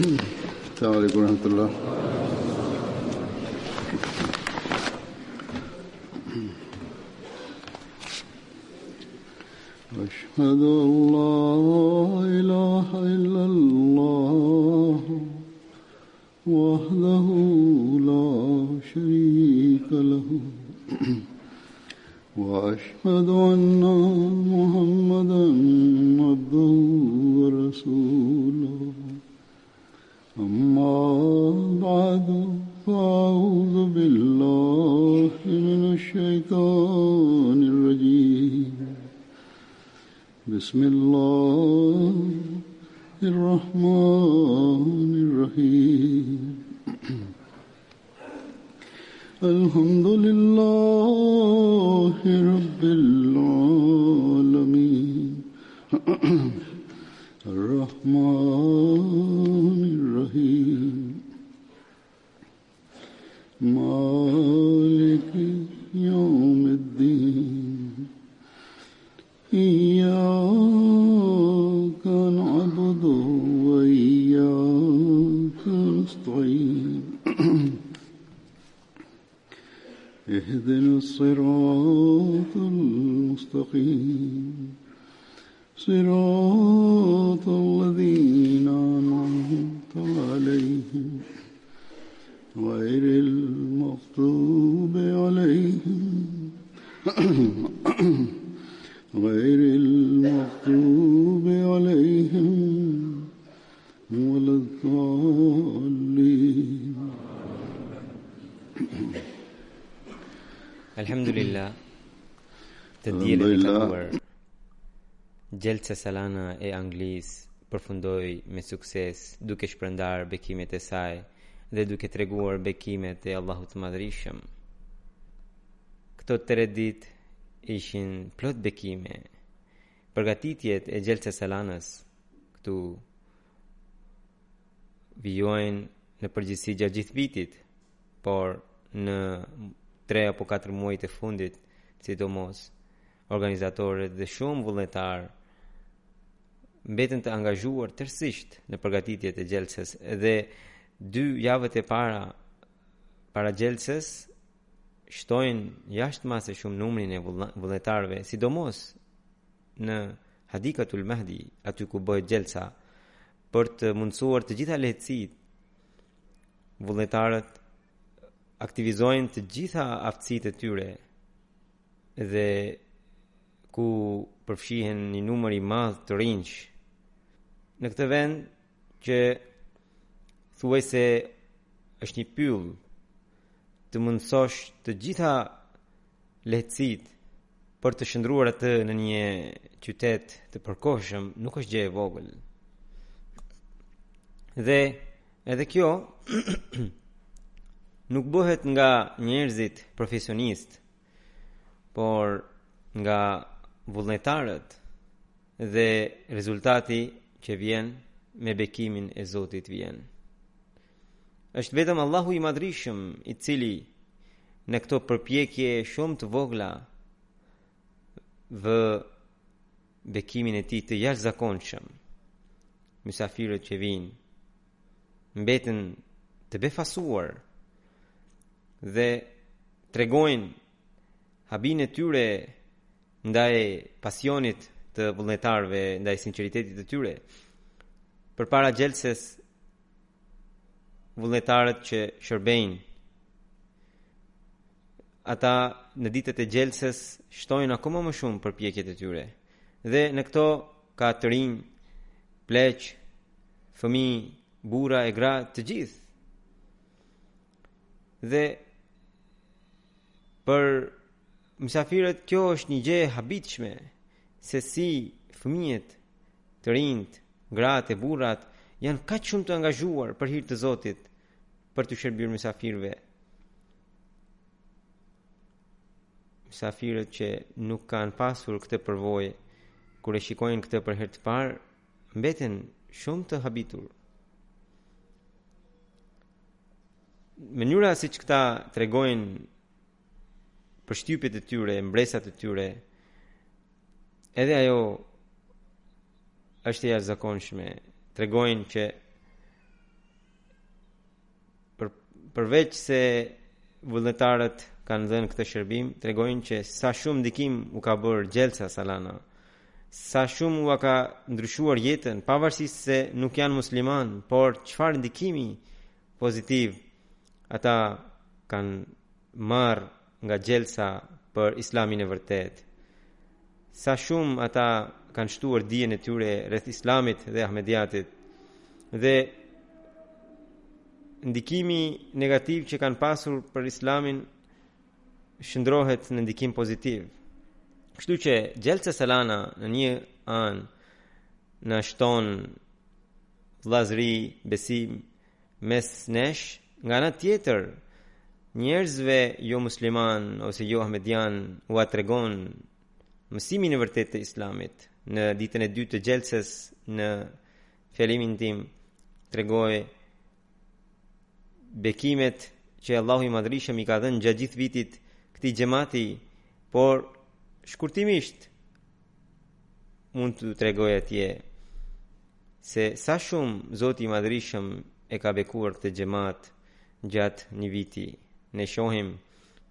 السلام عليكم ورحمة الله. أشهد أن لا إله إلا الله وحده لا شريك له وأشهد أن محمدا عبده ورسوله أما بعد فأعوذ بالله من الشيطان الرجيم بسم الله الرحمن الرحيم الحمد لله رب العالمين الرحمن الرحيم مالك يوم الدين إياك نعبد وإياك نستعين اهدنا الصراط المستقيم صراط الذين أنعمت عليهم غير المغضوب عليهم ولا الضالين. Alhamdulillah, të dielën e kaluar, Gjelsa Salana e Anglisë përfundoi me sukses duke shpërndar bekimet e saj dhe duke treguar bekimet e Allahut të Madhërisëm. Këto 3 ditë ishin plot bekime. Përgatitjet e Gjelsa Salanës këtu vijojnë në përgjithësi gjatë gjithë vitit, por në 3 apo 4 muajt e fundit, sidomos organizatorët dhe shumë vullnetarë mbeten të angazhuar tërësisht në përgatitjet e Gjelsës, dhe 2 javët e para Gjelsës shtojnë jashtë mase shumë numrin e vullnetarëve, sidomos në Hadikatul Mahdi, aty ku bëhet Gjelsa, për të mundësuar të gjitha lehtësitë. Vullnetarët aktivizojnë të gjitha aftësitë e tyre dhe ku përfshihen një numër i madh të rinj në këtë vend që thuajse është një pyll. Të mundësosh të gjitha lehtësitë për të shndruar atë në një qytet të përkohshëm nuk është gjë e vogël. Dhe edhe kjo nuk bëhet nga njerëzit profesionist, por nga vullnetarët, dhe rezultati që vjen me bekimin e Zotit vjen. Është vetëm Allahu i Madhërisëm i cili në këto përpjekje shumë të vogla vë bekimin e tij të jashtëzakonshëm. Mysafirët që vinë mbeten të befasuar dhe tregojnë habin e tyre ndaj pasionit të vullnetarëve, ndaj sinqeritetit të tyre. Përpara Gjelsës, vullnetarët që shërbejnë, ata në ditët e Gjelsës shtojnë akoma më shumë përpjekjet e tyre. Dhe në këto ka të rinj, pleq, fëmijë, burra e gra, të gjithë. Dhe për mysafirët kjo është një gjë e habitshme, se si fëmijët, të rinjt, gratë e burrat janë kaq shumë të angazhuar për hir të Zotit, për të shërbyer mysafirëve. Mysafirët që nuk kanë pasur këtë përvojë, kur e shikojnë këtë për herë të parë, mbeten shumë të habitur. Mënyra siç këta tregojnë përshtypjet e tyre, mbresat e tyre, edhe ajo është e jashtëzakonshme. Tregojnë që përveç se vullnetarët kanë dhënë këtë shërbim, tregojnë që sa shumë ndikim u ka bërë Gjelsa Salana, sa shumë u ka ndryshuar jetën, pavarësisht se nuk janë musliman, por çfarë ndikimi pozitiv ata kanë marrë nga Gjelsa për Islamin e vërtet. Sa shumë ata kanë shtuar dijen e tyre rreth Islamit dhe Ahmediatit, dhe ndikimi negativ që kanë pasur për Islamin shndrohet në ndikim pozitiv. Kështu që Gjelsa Salana në një anë na shton vllazëri, besim mes nesh, nga ana tjetër njerëzve jo musliman ose jo ahmedian u tregon mësimin e vërtetë të Islamit. Në ditën e dytë të Gjelsës, në fjalimin tim, tregoj bekimet që Allahu i Madhrishëm i ka dhënë gjatë gjithë vitit këtij xhamati, por shkurtimisht mund të tregoj atje se sa shumë Zoti i Madhrishëm e ka bekuar këtë xhamat gjatë një viti. Ne shohim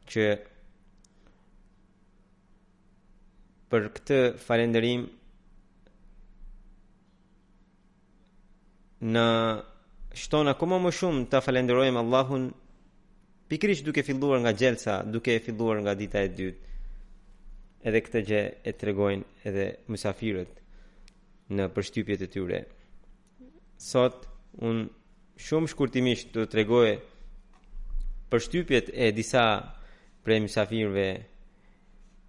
që për këtë falënderim na shton akoma më shumë të falenderojmë Allahun, pikërisht duke filluar nga Gjelsa, duke filluar nga dita e dytë. Edhe këtë gjë e tregojnë edhe mysafirët në përshtypjet e tyre. Sot unë shumë shkurtimisht do të tregoj përshtypjet e disa prej mysafirëve,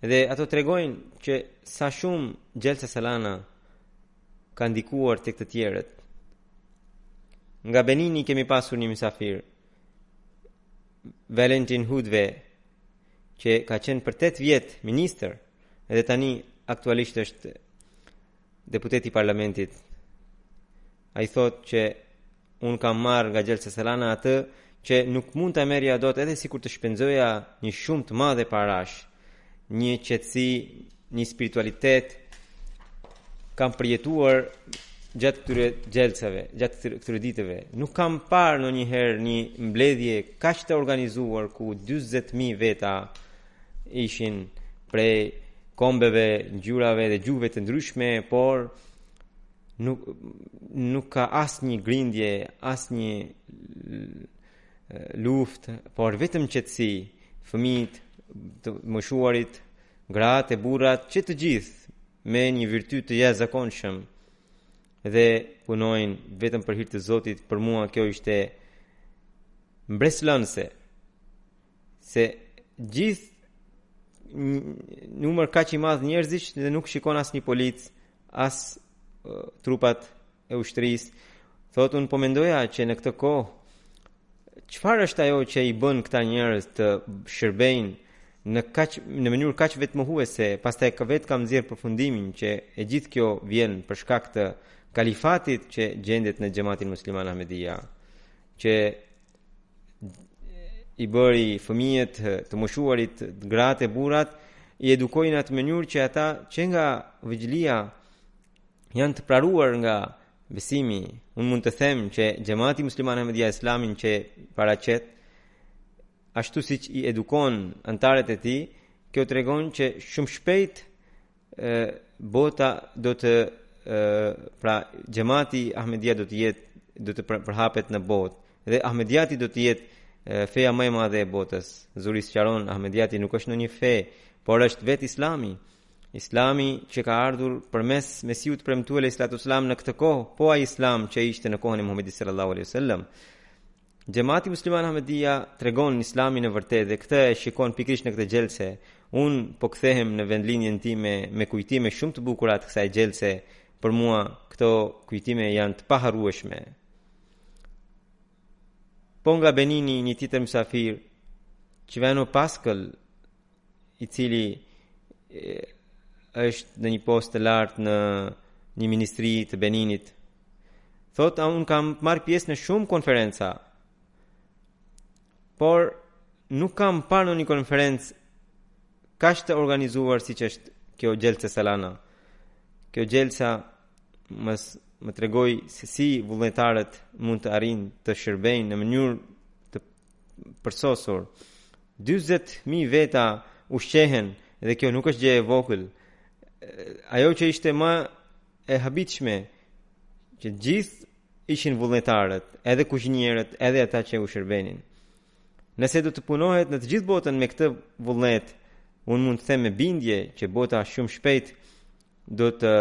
dhe ato tregojnë që sa shumë Gjelsa Salana ka ndikuar tek të tjerët. Nga Benini kemi pasur një mysafir, Valentin Hudve, që ka qenë për 8 vjet ministër edhe tani aktualisht është deputet i parlamentit. Ai thotë që unë kam marrë nga Gjelsa Salana atë që nuk mund ta merrja dot, edhe sikur të shpenzoja një shumë të madhe parash, një qetësi, një spiritualitet kam përjetuar gjatë këtyre Gjelsave, gjatë këtyre ditëve. Nuk kam parë ndonjëherë një mbledhje kaq të organizuar ku 40.000 veta ishin prej kombeve, ngjyrave dhe gjuhëve të ndryshme, por nuk ka asnjë grindje, asnjë luftë, por vetëm qetësi, fëmijët të moshuarit, gratë e burrat, që të gjithë me një virtyt të jashtëzakonshëm dhe punojnë vetëm për hir të Zotit. Për mua kjo ishte mbreslënse, se gjithë numër kaq i madh njerëzish dhe nuk shikon as një polic, as trupat e ushtrisë. Thotë unë po mendoja që në këtë kohë çfarë është ajo që i bën këta njerëz të shërbejnë në mënyrë kaq vetmohuese. Pastaj vetë kam nxjerr përfundimin që e gjithë kjo vjen për shkak të kalifatit që gjendet në Xhamatin Musliman Ahmedia, që i bëri fëmijët të moshuarit, gratë e burrat, i edukojnë atë mënyrë që ata që nga vigjlia janë të praruar nga besimi. Unë mund të them që Xhamati Musliman Ahmedia Islamin që paraqet, ashtu siç i edukon antarët e tij, kjo tregon që shumë shpejt bota do të pra Xhamati Ahmedia do të përhapet në botë, dhe Ahmediati do të jetë feja më e madhe e botës. Zuri sqaron, Ahmediati nuk është ndonjë fe, por është vetë Islami. Islami që ka ardhur përmes Mesiut premtuar alayhi salatu wasalam në këtë kohë, po ai Islam që ishte në kohën e Muhamedit sallallahu alaihi wasallam. Xhamati Musliman Ahmedia tregon Islamin e vërtetë, dhe këtë e shikon pikërisht në këtë xhelse. Un po kthehem në vendlinjen time me kujtime shumë të bukura të kësaj xhelse. Për mua këto kujtime janë të paharrueshme. Po nga Benini një tjetër mysafir, Qivano Pascal, i cili është në një post të lartë në një ministri të Beninit, thotë unë kam marrë pjesë në shumë konferenca, por nuk kam parë në një konferencë kaq të organizuar siç është kjo Gjelsa Salana. Kjo Gjelsa më tregoi se si vullnetarët mund të arrijnë të shërbejnë në mënyrë të përsosur. 40.000 veta ushqehen dhe kjo nuk është gjë e vogël. Ajo që ishte më e habitshme që gjithë ishin vullnetarët, edhe kuzhinierët, edhe ata që u shërbenin. Nëse do të punohet në të gjithë botën me këtë vullnet, unë mund të them me bindje që bota shumë shpejt do të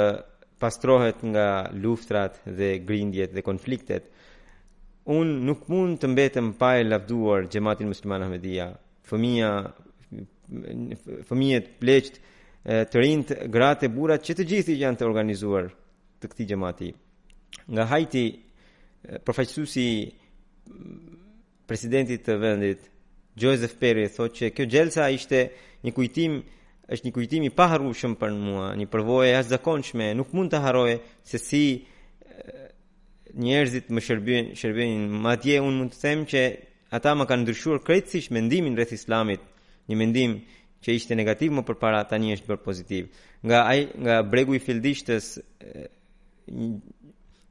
pastrohet nga luftrat dhe grindjet dhe konfliktet. Unë nuk mund të mbetem pa e lavduar Xhamatin Musliman Ahmedia, fëmijët, pleqt, të rinjt, gratë e burrat që të gjithë janë të organizuar të këtij xhamati. Nga Haiti, përfaqësuesi presidentit të vendit, Joseph Perry, thotë që kjo xhelsa është një kujtim i paharrueshëm për mua, një përvojë e jashtëzakonshme. Nuk mund të harroj se si njerëzit më shërbejnë. Madje unë mund të them që ata më kanë ndryshuar krejtësisht mendimin rreth Islamit, një mendim që ishte negativ më përpara tani është bërë pozitiv. Nga bregu i Fildishtës,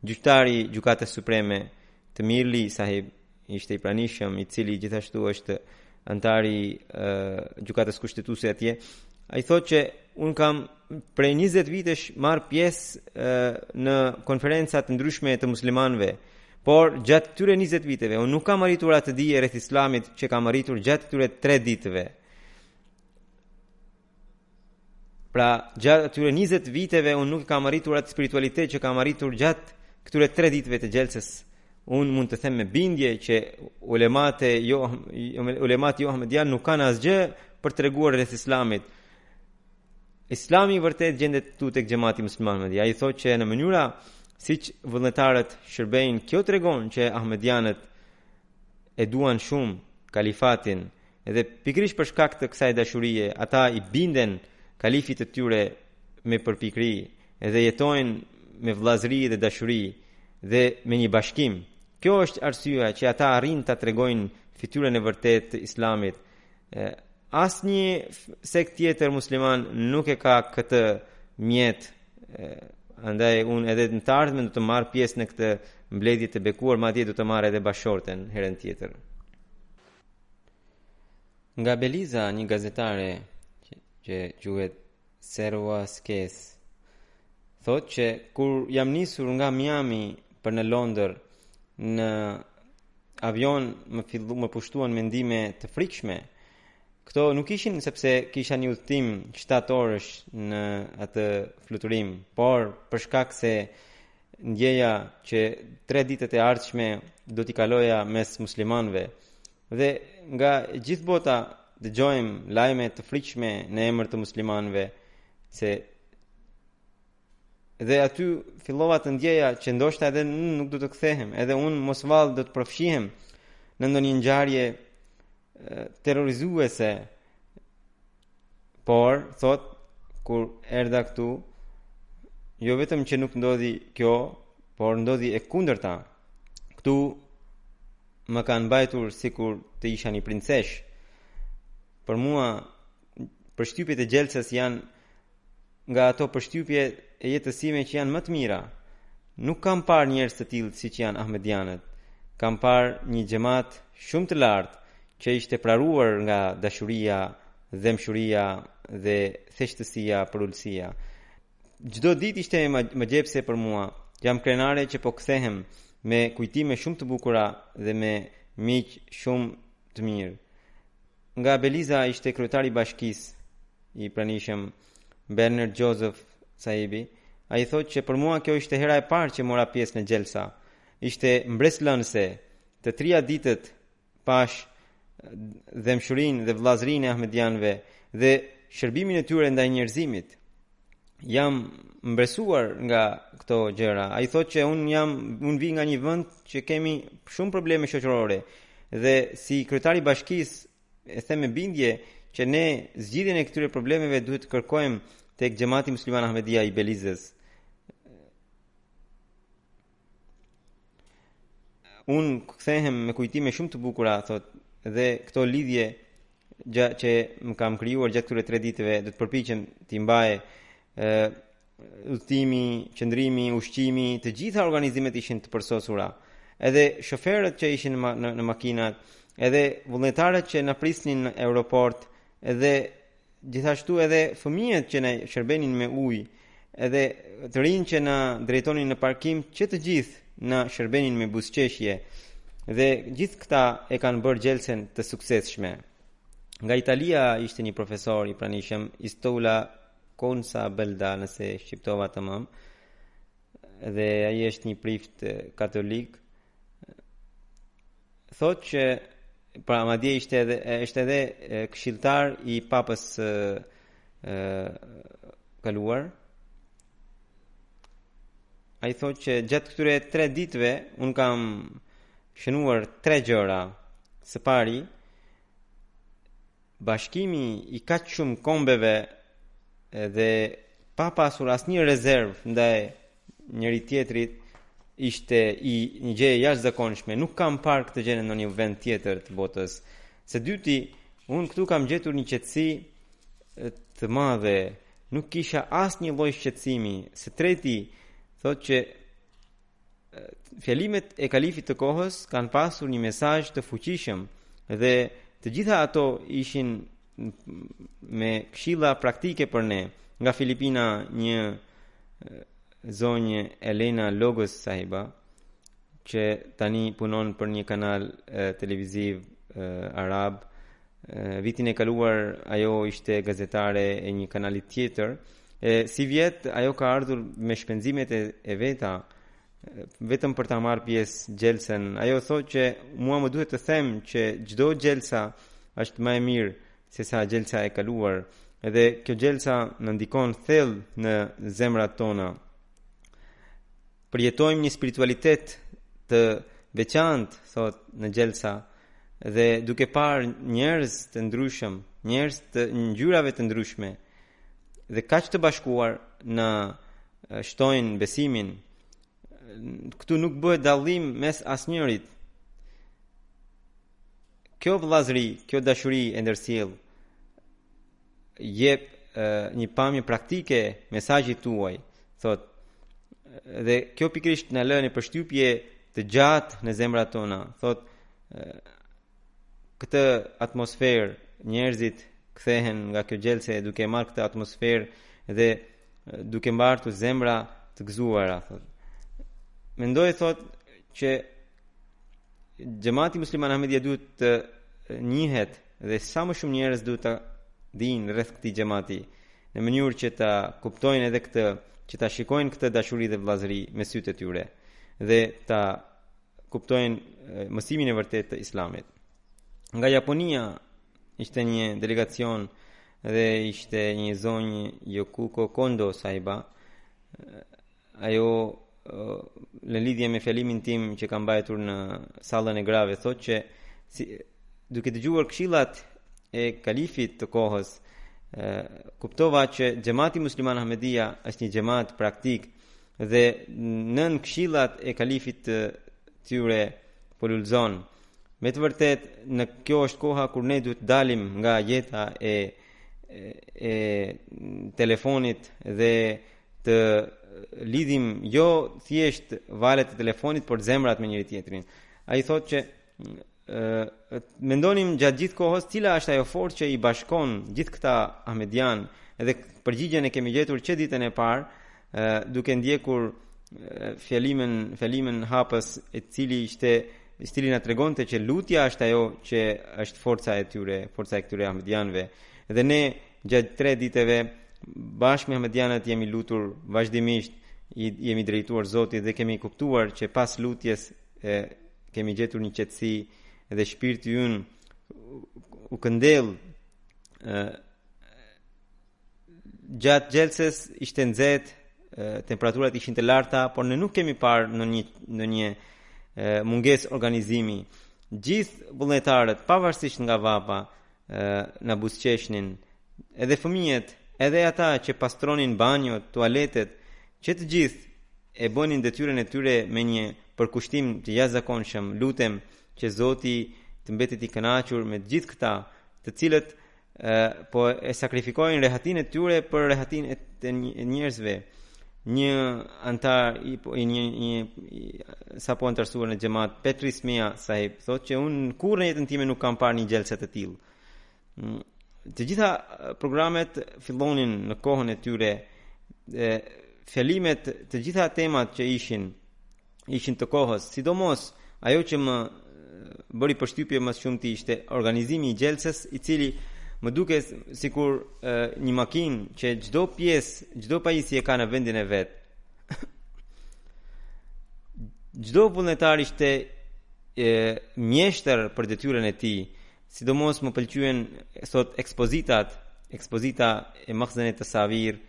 gjyqtari Gjykatës Supreme të Mirli Sahib ishte i pranishëm, i cili gjithashtu është antari Gjykatës Kushtetuese atje. Ai thotë që un kam prej 20 vitesh marr pjesë në konferenca të ndryshme të muslimanëve, por gjatë këtyre 20 viteve un nuk kam arritur atë dije rreth Islamit që kam arritur gjatë këtyre 3 ditëve. Pra, gjatë këtyre 20 viteve un nuk kam arritur atë spiritualitet që kam arritur gjatë këtyre 3 ditëve të xhelsës. Unë mund të them me bindje që ulemat jo ahmedian nuk kanë asgjë për treguar rreth Islamit. Islami vërtet gjendet këtu tek Xhamati Musliman Ahmedia. Ai thotë që në mënyra siç vullnetarët shërbejnë, kjo tregon që ahmedianët e duan shumë kalifatin, edhe pikërisht për shkak të kësaj dashurie, ata i binden kalifit të tyre me përpikëri, edhe jetojnë me vëllazëri dhe dashuri dhe me një bashkim. Kjo është arsyeja që ata arrin ta tregojnë fytyrën e vërtetë të Islamit. Asnjë sekt tjetër musliman nuk e ka këtë mjet. Andaj unë edhe në të ardhmen do të marr pjesë në këtë mbledhje të bekuar, madje do të marr edhe bashorten herën tjetër. Nga Beliza, një gazetare që quhet Serwa Skes thotë që kur jam nisur nga Miami për në Londër, në avion më pushtuan mendime të frikshme. Këto nuk ishin sepse kisha një udhëtim 7 orësh në atë fluturim, por për shkak se ndjeja që 3 ditët e ardhshme do t'i kaloja mes muslimanëve. Dhe nga gjithë bota dëgjojmë lajme të frikshme në emër të muslimanëve, se dhe aty fillova të ndjeja që ndoshta edhe nuk do të kthehem, edhe unë mos vallë do të përfshihem në ndonjë ngjarje terrorizuese. Por thot kur erdha këtu, jo vetëm që nuk ndodhi kjo, por ndodhi e kundërta. Këtu më kanë mbajtur sikur të isha një princesh. Për mua përshtypjet e xhelsës janë nga ato përshtypje e jetës time që janë më të mira. Nuk kam parë njerëz të tillë siç janë ahmedianët. Kam parë një xhamat shumë të lartë që ishte praruar nga dashuria, dhemshuria dhe thjeshtësia për ulësia. Çdo ditë ishte mëgjepse për mua. Jam krenare që po kthehem me kujtime shumë të bukura dhe me miq shumë të mirë. Nga Beliza ishte kryetari i bashkisë i pranishëm Bernard Joseph Sahibi. Ai thotë që për mua kjo ishte hera e parë që mora pjesë në xhelsa. Ishte mbreslënëse. Të 3 ditët pash dhemshurinë dhe vëllazërinë e ahmedianëve dhe shërbimin e tyre ndaj njerëzimit. Jam mbresuar nga këto gjëra. Ai thotë që unë vi nga një vend që kemi shumë probleme shoqërore dhe si kryetari i bashkisë e them me bindje që ne zgjidhjen e këtyre problemeve duhet të kërkojmë tek Xhamati Musliman Ahmedia i Belizës. Unë kthehem me kujtime shumë të bukura, thot, dhe këto lidhje që më kam krijuar gjatë këtyre 3 ditëve do të përpiqem t'i mbaj udhëtimi, qëndrimi, ushqimi, të gjitha organizimet ishin të përsosura. Edhe shoferët që ishin në makinat, edhe vullnetarët që na prisnin në aeroport, edhe gjithashtu edhe fëmijët që na shërbenin me ujë, edhe të rinj që na drejtonin në parkim, që të gjithë na shërbenin me buzëqeshje. Dhe gjithë këta e kanë bërë gjelsen të suksesshme. Nga Italia ishte një profesor i pranishëm, Istola Konsa Belda, nëse shqiptova tamam, dhe ai është një prift katolik. Thotë që pra madje është edhe këshilltar i papës kaluar. Ai thotë që gjatë këtyre 3 ditëve un kam shënuar 3 gjëra. Së pari, bashkimi i kaq shumë kombeve dhe pa pasur asnjë rezervë ndaj njëri tjetrit ishte një gjë e jashtëzakonshme. Nuk kam parë këtë gjë në ndonjë vend tjetër të botës. Së dyti, unë këtu kam gjetur një qetësi të madhe. Nuk kisha asnjë lloj shqetësimi. Së treti, thotë që fjalimet e kalifit të kohës kanë pasur një mesazh të fuqishëm dhe të gjitha ato ishin me këshilla praktike për ne. Nga Filipina një zonjë Elena Logos sahiba, që tani punon për një kanal televiziv arab. Vitin e kaluar ajo ishte gazetare e një kanali tjetër. Si vjet ajo ka ardhur me shpenzimet e veta vetëm për ta marrë pjesë gjelsen. Ajo thotë që mua më duhet të them që çdo gjelsa është më e mirë se sa gjelsa e kaluar, edhe kjo gjelsa në ndikon thellë në zemrat tona. Përjetojmë një spiritualitet të veçantë, thotë, në gjelsa, dhe duke parë njerëz të ndryshëm, njerëz të ngjyrave të ndryshme, dhe kaq të bashkuar na shtojnë besimin. Këtu nuk bëhet dallim mes asnjërit. Kjo vëllazëri, kjo dashuri e ndërsjell jep një pamje praktike mesazhit tuaj, thotë. Dhe kjo pikërisht na lën në përshtypje të gjatë në zemrat tona. Thotë, këtë atmosferë njerëzit kthehen nga kjo gjelse duke marrë këtë atmosferë dhe duke mbartur zemra të gëzuara, thotë. Mendoj, thot, që Xhamati Musliman Ahmedia duhet të njihet dhe sa më shumë njerëz duhet të dinë rreth këtij xhamati në mënyrë që ta kuptojnë edhe këtë, që ta shikojnë këtë dashuri dhe vëllazëri me sytë e tyre dhe ta kuptojnë mësimin e vërtetë të Islamit. Nga Japonia ishte një delegacion dhe ishte një zonjë Yokuko Kondo sahiba. Ajo në lidhje me fjalimin tim që kam mbajtur në sallën e grave, thotë që duke dëgjuar këshillat e kalifit të kohës, kuptova që Xhamati Musliman Ahmedia është një xhamat praktik dhe nën këshillat e kalifit të tyre po lulëzon. Me të vërtet, në kjo është koha kur ne duhet dalim nga jeta e telefonit dhe të lidhim jo thjesht valët e telefonit, por zemrat me njëri tjetrin. Ai thotë që mendonim gjatë gjithë kohës cila është ajo forcë që i bashkon gjithë këta ahmedian, edhe përgjigjen e kemi gjetur që ditën e parë, duke ndjekur fjalimin hapës, i cili na tregonte që lutja është ajo që është forca e këtyre ahmedianëve. Dhe ne gjatë 3 ditëve bashkë me ahmedianët jemi lutur vazhdimisht, jemi drejtuar Zotit dhe kemi kuptuar që pas lutjes kemi gjetur një qetësi dhe shpirti ynë u këndell. Gjatë gjelses ishte nxehtë, temperaturat ishin të larta, por ne nuk kemi parë në një mungesë organizimi. Gjithë vullnetarët, pavarësisht nga vapa, na buzëqeshnin, edhe fëmijët, edhe ata që pastronin banjot, tualetet, që të gjithë e bënin detyrën e tyre me një përkushtim të jashtëzakonshëm. Lutem që Zoti të mbetet i kënaqur me të gjithë këta, të cilët po e sakrifikojnë rehatinë e tyre për rehatinë e njerëzve. Një antar sapo antarësuar në xhamat, Petri Smia sahib, thotë që unë kurrë në jetën time nuk kam parë një gjelse të tillë. Të gjitha programet fillonin në kohën e tyre, fjalimet, të gjitha temat që ishin të kohës, sidomos ajo që më bëri përshtypje më shumë ishte organizimi i gjelses, i cili më duke sikur një makinë që çdo pjesë, çdo pajisje e ka në vendin e vet. Çdo vullnetar ishte mjeshtër për detyrën e tij. Sidomos më pëlqyen sot ekspozita e Mahzenet të Savir,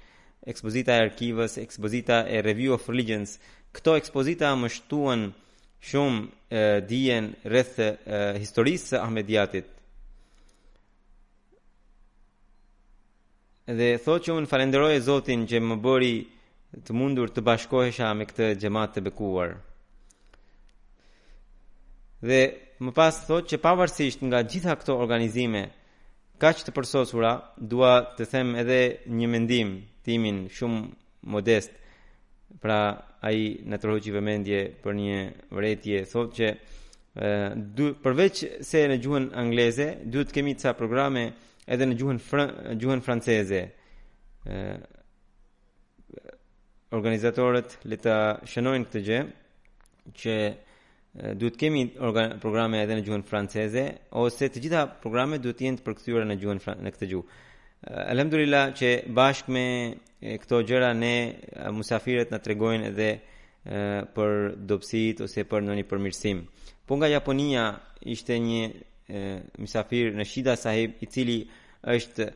ekspozita e arkivës, ekspozita e Review of Religions. Këto ekspozita më shtuan shumë dijen rreth historisë së Ahmediatit. Dhe thotë që unë falenderoj Zotin që më bëri të mundur të bashkohesha me këtë xhamat të bekuar. Dhe më pas thotë që pavarësisht nga gjitha këto organizime kaq të përsosura, dua të them edhe një mendim timin shumë modest. Pra ai na troqi vëmendje për një vërejtje, thotë që përveç se në gjuhën angleze duhet kemi ca programe edhe në gjuhën franceze. Organizatorët le ta shënojnë këtë gjë që duhet kemi programe edhe në gjuhën franceze, ose të gjitha programet duhet të jenë të përkthyera në këtë gjuhë. Alhamdulillah që bashkë me këto gjëra ne musafirët na tregojnë edhe për dobësit ose për ndonjë përmirësim. Po nga Japonia ishte një mysafir në Shida Sahib, i cili është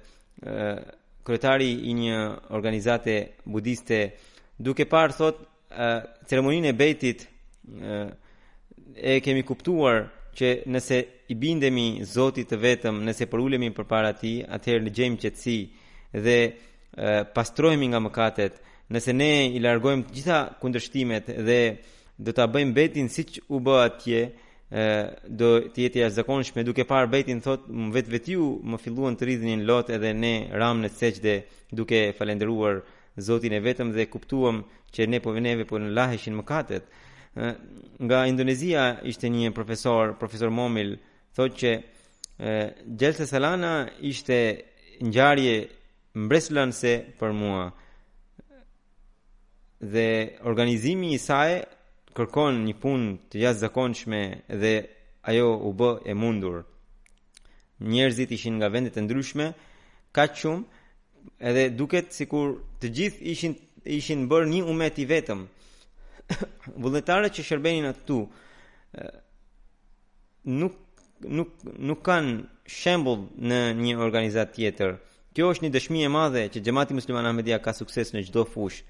kryetari i një organizate budiste, duke parë thot ceremoninë e bejtit e kemi kuptuar që nëse i bindemi Zotit të vetëm, nëse përulemi përpara tij, atëherë gjejmë qetësi dhe pastrohemi nga mëkatet. Nëse ne i largojmë të gjitha kundërshtimet dhe do ta bëjmë betin siç u bë atje, do të jetë jashtëzakonshme. Duke parë betin thot vetvëtiu më filluan të rridhnin lot edhe ne ram në sejdë duke falendëruar Zotin e vetëm dhe kuptuam që ne po në laheshin mëkatet. Nga Indonezia ishte një profesor Momil, thotë që Gjelsa Salana ishte ngjarje mbreslënse për mua. Dhe organizimi i saj kërkon një punë të jashtëzakonshme dhe ajo u bë e mundur. Njerëzit ishin nga vende të ndryshme, kaq shumë, edhe duket sikur të gjithë ishin bërë një umet i vetëm. Vullnetarët që shërbenin atu nuk kanë shembull në një organizat tjetër. Kjo është një dëshmi e madhe që Xhamati Musliman Ahmedia ka sukses në çdo fushë.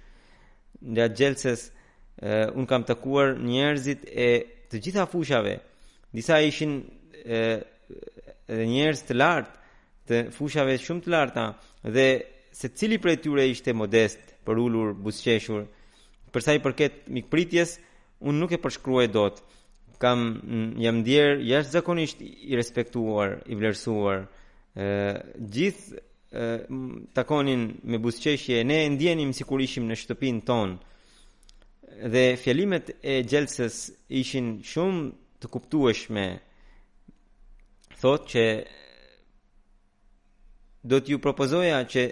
Gjatë xhelses un kam takuar njerëzit e të gjitha fushave. Disa ishin njerëz të lartë, të fushave shumë të larta, dhe secili prej tyre ishte modest, për ulur, buzëqeshur. Për sa i përket mikpritjes, unë nuk e përshkruaj dot. Jam ndier jashtëzakonisht i respektuar, i vlerësuar. Gjithë takonin me buzëqeshje, ne ndjenim sikur ishim në shtëpinë tonë. Dhe fjalimet e xhelses ishin shumë të kuptueshme. Thotë që do t'ju propozoja që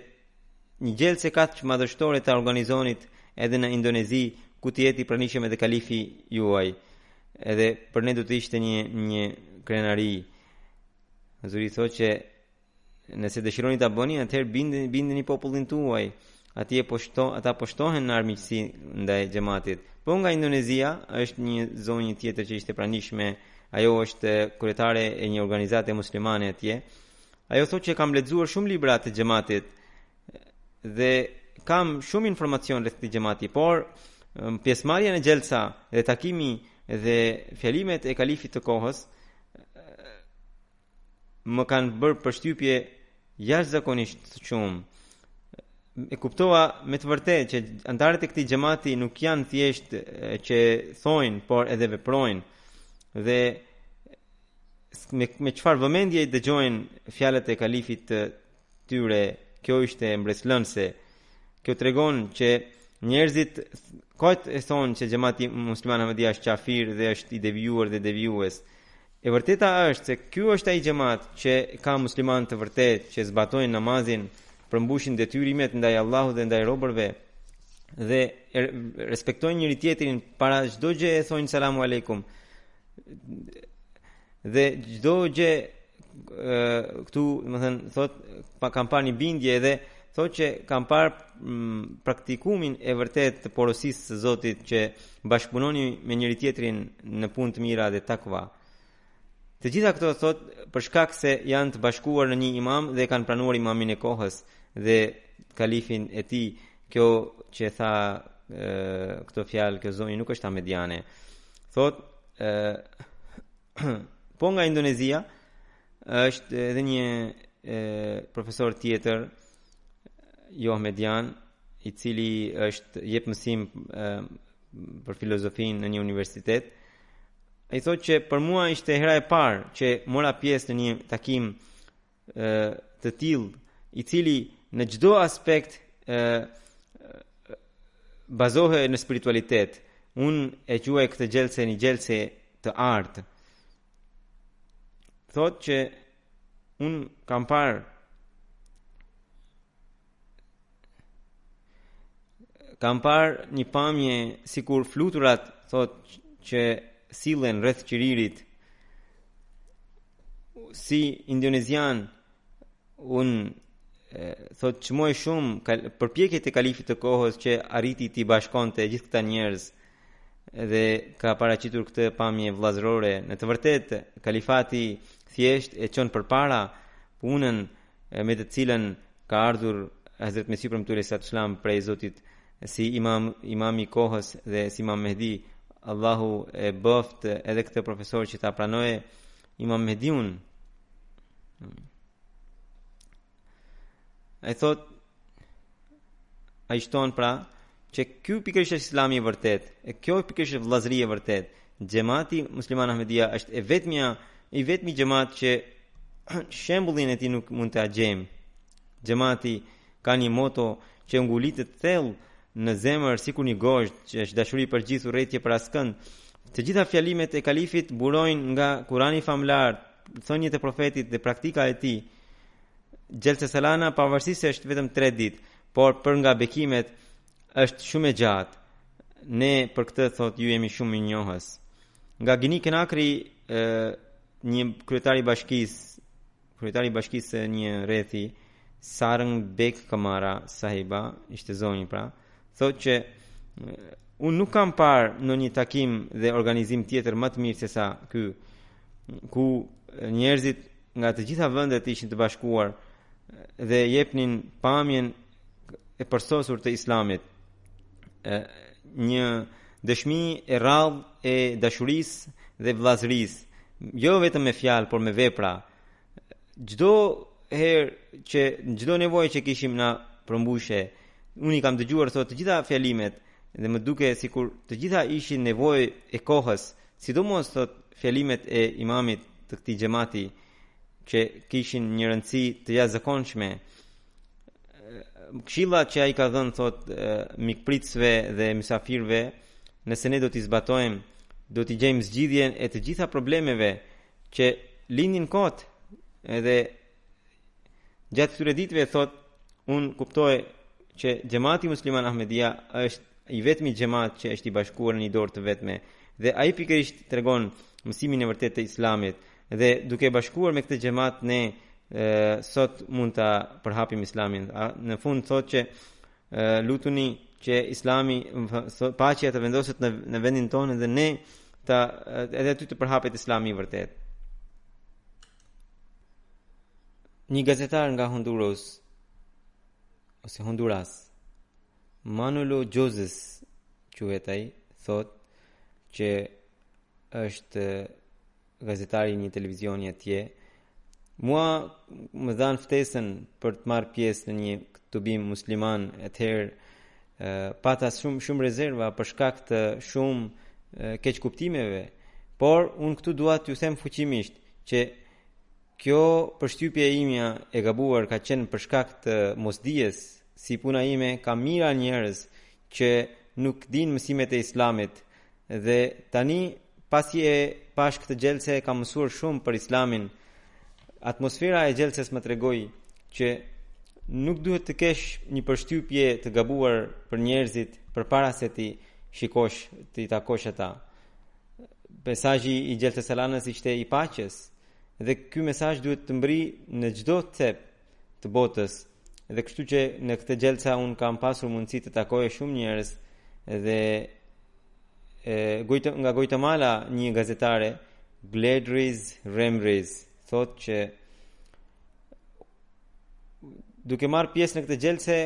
një gjelse kaq madhështore ta organizonit edhe në Indonezi, ku të jeti pranishëm edhe kalifi juaj. Edhe për ne do të ishte një krenari. Zuri thotë që nëse dëshironi ta bëni, atëherë bindeni popullin tuaj. Ata poshtohen në armiqësi ndaj xhamatit. Po nga Indonezia është një zonjë tjetër që ishte pranishme. Ajo është kryetare e një organizate muslimane atje. Ajo thotë që kam lexuar shumë libra të xhamatit dhe kam shumë informacion rreth këtij xhamati, por pjesëmarrja në xhelsa dhe takimi dhe fjalimet e kalifit të kohës më kanë bërë përshtypje jashtëzakonisht shumë. E kuptova me të vërtetë që antarët e këtij xhamati nuk janë thjesht që thojnë, por edhe veprojnë. Dhe me çfarë vëmendje i dëgjojnë fjalët e kalifit të tyre, kjo ishte mbretëlënse. Kjo tregon që njerëzit kot e thonë që xhamati musliman Ahmadiyya është kafir dhe është i devijuar dhe devijues. E vërteta është se ky është ai xhamat që ka musliman të vërtet që zbatojnë namazin, përmbushin detyrimet ndaj Allahut dhe ndaj robërve dhe respektojnë njëri tjetrin para çdo gjë e thonë selamu aleikum. Dhe çdo gjë këtu, domethënë thot kam parë një bindje dhe thot që kam parë praktikumin e vërtet të porosisë së Zotit që bashkëpunoni me njëri tjetrin në punë të mira dhe takva. Të gjitha këto thot për shkak se janë të bashkuar në një imam dhe kanë pranuar imamin e kohës dhe kalifin e tij. Kjo që tha këto fjalë, kjo zonjë nuk është ahmediane. Thot po nga Indonezia është edhe një profesor tjetër jo ahmedian i cili jep mësim për filozofinë në një universitet. Ai thotë që për mua ishte hera e parë që mora pjesë në një takim të tillë i cili në çdo aspekt bazohet në spiritualitet. Unë e quaj këtë gjelse një gjelse të artë. Thotë që unë kam parë një pamje sikur fluturat thotë që sillen rreth qiririt. Si indonezian unë thot çmoj shumë përpjekjet e kalifit të kohës që arriti t'i bashkonte gjithë këta njerëz dhe ka paraqitur këtë pamje vllazërore. Në të vërtetë kalifati thjesht e çon përpara punën me të cilën ka ardhur Hazrat Mesih premtuesi sallallahu prej Zotit si imami i kohës dhe si Imam Mehdi. Allahu e bëft edhe këtë profesor që ta pranoje Imam Mehdiun. Ai thot, ai shton pra që ky pikërisht është Islami i vërtet, e kjo pikërisht është vllazëria e vërtet. Xhamati Musliman Ahmadiyya është i vetmi xhamat që shembullin e tij nuk mund të agjem. Xhamati ka një moto që ngulitet thellë në zemër sikur një gozhd që është dashuri për gjithë, urrëtie për askënd. Të gjitha fjalimet e kalifit burojnë nga Kurani famlar, thënjet e profetit dhe praktika e tij. Gjelse salana pavarësisht se është vetëm 3 ditë, por për nga bekimet është shumë e gjatë. Ne për këtë thot ju jemi shumë i njohës. Nga Gini Kenakri, një kryetari i bashkisë një rrethi, Sarang Bek Kamara sahiba, ishte zonjë pra, thot që unë nuk kam parë në një takim dhe organizim tjetër më të mirë se sa ky, ku njerëzit nga të gjitha vendet ishin të bashkuar dhe jepnin pamjen e përsosur të Islamit. Një dëshmi e rrallë e dashurisë dhe vllazërisë, jo vetëm me fjalë, por me vepra. Çdo nevojë që kishim na përmbushe, unë i kam dëgjuar thot të gjitha fjalimet dhe më duke sikur të gjitha ishin nevojë e kohës, sidomos thot fjalimet e imamit të këtij xhamati që kishin një rëndësi të jashtëzakonshme. Këshilla që ai ka dhënë thot mikpritësve dhe mysafirëve, nëse ne do t'i zbatojmë, do t'i gjejmë zgjidhjen e të gjitha problemeve që lindin kot. Edhe gjatë këtyre ditëve thot unë kuptoj që xhamati Musliman Ahmadiyya është i vetmi xhamat që është i bashkuar në një dorë të vetme dhe ai pikërisht tregon mësimin e vërtetë të Islamit. Dhe duke bashkuar me këtë xhamat ne sot mund ta përhapim Islamin. Në fund thot që lutuni që Islami, paqja të vendoset në vendin tonë dhe ne edhe aty të përhapet Islami i vërtet. Një gazetar nga Honduras, Manolo Joses quhet ai, thot që është gazetari një televizioni atje. Mua më dhan ftesën për të marrë pjesë në një tubim musliman, atëherë pata shumë rezerva për shkak të shumë keqkuptimeve, por unë këtu dua t'ju them fuqimisht që kjo përshtypje imja e gabuar ka qenë për shkak të mosdijes. Si puna ime ka mira njerëz që nuk din mësimet e Islamit dhe tani pasi e pash këtë gjelse kam mësuar shumë për Islamin. Atmosfera e gjelses më tregoi që nuk duhet të kesh një përshtypje të gabuar për njerëzit përpara se ti shikosh, ti takosh ata. Mesazhi i gjelses salanës ishte i paqes dhe ky mesazh duhet të mbri në çdo cep të botës. Dhe kështu që në këtë gjelsa un kam pasur mundësi të takoj shumë njerëz dhe nga Guatemala një gazetare Gladys Remriz thotë që duke marrë pjesë në këtë gjelse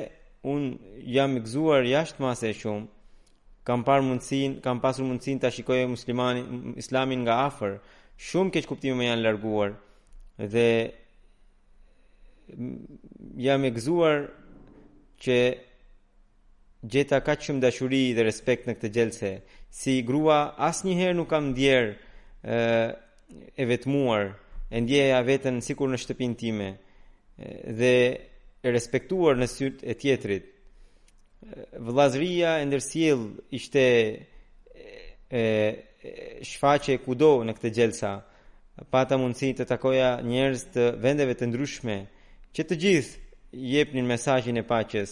un jam i gëzuar jashtë mase shumë. Kam pasur mundësinë ta shikoj Islamin nga afër. Shumë keq kuptime më janë larguar dhe jam i gëzuar që gjeta kaq shumë dashuri dhe respekt në këtë gjelse. Si grua asnjëherë nuk kam ndjer e vetmuar, e ndjeja veten sikur në shtëpinë time dhe e respektuar në syt e tjetrit. Vëllazëria e ndërsjell ishte shfaqe kudo në këtë gjelsa. Pata mundësi të takoja njerëz të vendeve të ndryshme që të gjithë jepnin mesazhin e paqes.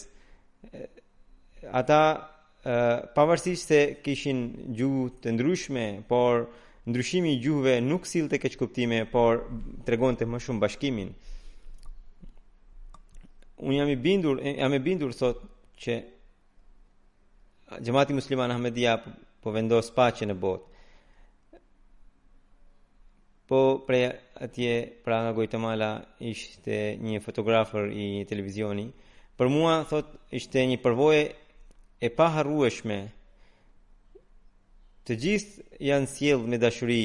Ata pavarësisht se kishin gjuhë të ndryshme, por ndryshimi i gjuhëve nuk sillte keq kuptime, por tregonte më shumë bashkimin. Unë jam i bindur thot që Xhamati Musliman Ahmedia po vendos paqe në botë. Po prej atje pra nga Guatemala ishte një fotografer i televizioni. Për mua thot ishte një përvojë e paharrueshme. Të gjithë janë sjell me dashuri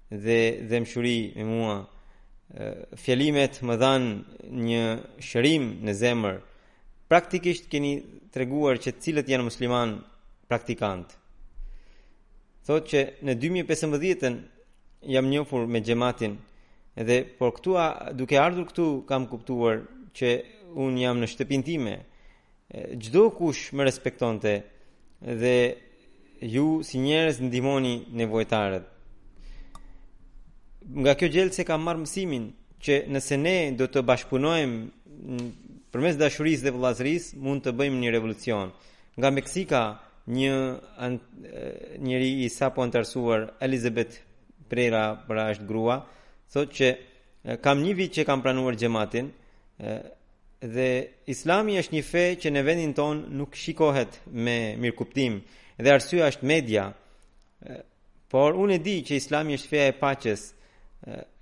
dhe dëmshuri me mua. Fjalimet më dhanë një shërim në zemër. Praktikisht keni treguar që cilët janë musliman praktikant. Thot që në 2015 jam njohur me xhamatin edhe por duke ardhur këtu kam kuptuar që un jam në shtëpinë time. Çdo kush më respektonte dhe ju si njerëz ndihmoni nevojtarët. Nga kjo gjelse kam marrë mësimin që nëse ne do të bashkëpunojmë përmes dashurisë dhe vëllazërisë mund të bëjmë një revolucion. Nga Meksika njëri i sapo antarësuar Elizabeth Pereira, pra është grua, thotë që kam një vit që kam pranuar xhamatin dhe Islami është një fe që në vendin ton nuk shikohet me mirëkuptim dhe arsyeja është media. Por unë e di që Islami është feja e paqes.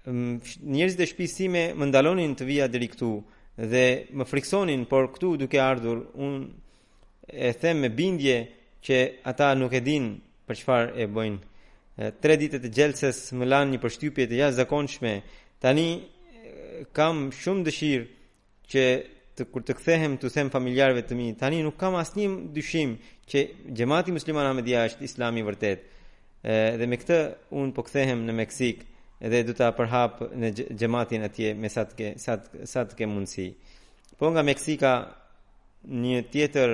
Njerëzit e shtëpisë time më ndalonin të vija deri këtu dhe më friksonin, por këtu duke ardhur unë e them me bindje që ata nuk e din për çfarë e bëjnë. 3 ditë të gjelses më lanë një përshtypje të jashtëzakonshme. Tani kam shumë dëshirë që kur të kthehem të them familjarëve të mi, tani nuk kam asnjë dyshim që Xhamati Musliman Ahmedia është Islami i vërtet. Dhe me këtë unë po kthehem në Meksik dhe do ta përhap në xhamatin atje me sa të kem mundësi. Po nga Meksika një tjetër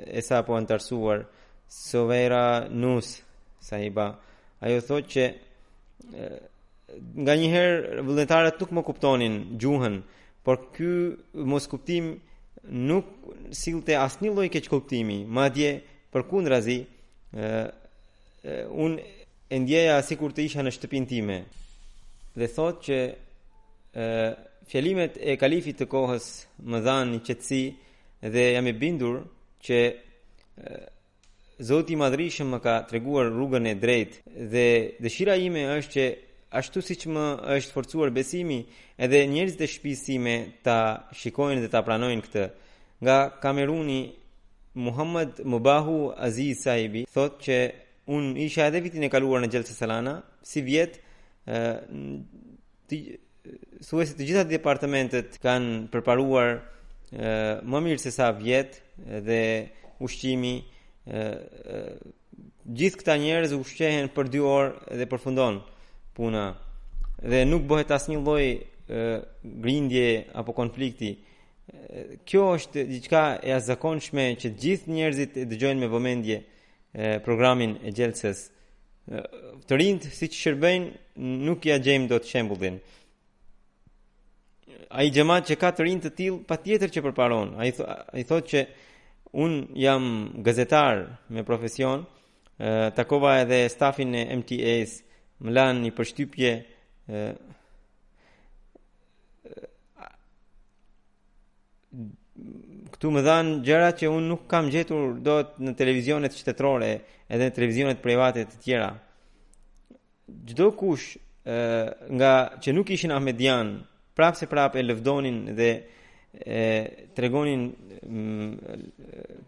e sapo antarësuar Sovera Nus sahiba, ajo thotë që nganjëherë vullnetarët nuk më kuptonin gjuhën, por ky moskuptim nuk sillte asnjë lloj keq kuptimi, madje përkundrazi unë e ndjeja sikur të isha në shtëpinë time. Dhe thotë që fjalimet e kalifit të kohës më dhanë një qetësi dhe jam i bindur që Zoti i Madhërisëm më ka treguar rrugën e drejtë dhe dëshira ime është që ashtu siç më është forcuar besimi, edhe njerëzit e shtëpisë time ta shikojnë dhe ta pranojnë këtë. Nga Kameruni Muhammad Mubahu Aziz sahibi thotë që unë isha edhe vitin e kaluar në Gjelsa Salana, si vjet thuajse të gjitha departamentet kanë përparuar më mirë se sa vjet dhe ushqimi gjithë këta njerëz ushqehen për 2 orë dhe përfundon puna dhe nuk bëhet asnjë lloj grindje apo konflikti kjo është diçka e jashtëzakonshme që të gjithë njerëzit e dëgjojnë me vëmendje programin e Gjelsës. Të rinjt siç shërbejnë nuk ja gjejmë dot shembullin. Ai xhamat që ka të rinj të tillë patjetër që përparon. Ai thotë që un jam gazetar me profesion, takova edhe stafin e MTA's, më lanë një përshtypje këtu më dhanë gjëra që unë nuk kam gjetur dot në televizionet shtetërore edhe në televizionet private të tjera. Çdo kush nga që nuk ishin ahmedian prapë se prapë e lëvdonin dhe tregonin